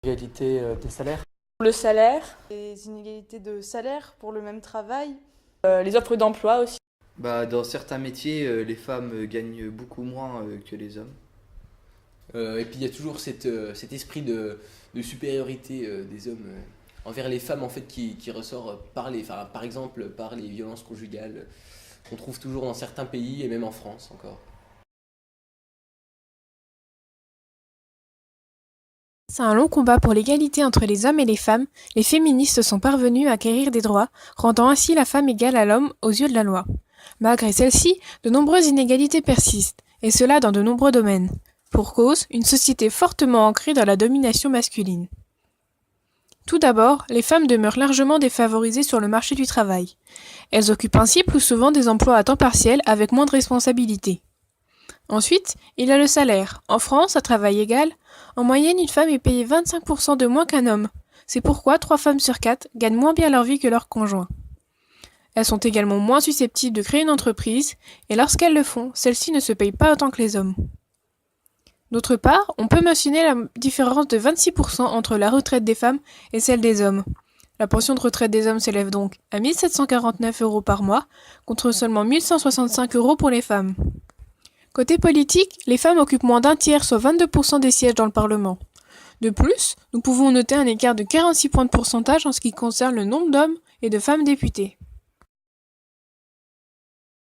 L'égalité des salaires. Le salaire, Les inégalités de salaire pour le même travail. les offres d'emploi aussi. Dans certains métiers, les femmes gagnent beaucoup moins que les hommes. Et puis il y a toujours cet esprit de supériorité des hommes envers les femmes en fait qui ressort par exemple par les violences conjugales qu'on trouve toujours dans certains pays et même en France encore. C'est un long combat pour l'égalité entre les hommes et les femmes. Les féministes sont parvenues à acquérir des droits, rendant ainsi la femme égale à l'homme aux yeux de la loi. Malgré celle-ci, de nombreuses inégalités persistent, et cela dans de nombreux domaines. Pour cause, une société fortement ancrée dans la domination masculine. Tout d'abord, les femmes demeurent largement défavorisées sur le marché du travail. Elles occupent ainsi plus souvent des emplois à temps partiel avec moins de responsabilités. Ensuite, il y a le salaire. En France, à travail égal, en moyenne, une femme est payée 25% de moins qu'un homme. C'est pourquoi 3 femmes sur 4 gagnent moins bien leur vie que leur conjoint. Elles sont également moins susceptibles de créer une entreprise, et lorsqu'elles le font, celles-ci ne se payent pas autant que les hommes. D'autre part, on peut mentionner la différence de 26% entre la retraite des femmes et celle des hommes. La pension de retraite des hommes s'élève donc à 1 749 € par mois, contre seulement 1 165 € pour les femmes. Côté politique, les femmes occupent moins d'un tiers, soit 22% des sièges dans le Parlement. De plus, nous pouvons noter un écart de 46 points de pourcentage en ce qui concerne le nombre d'hommes et de femmes députés.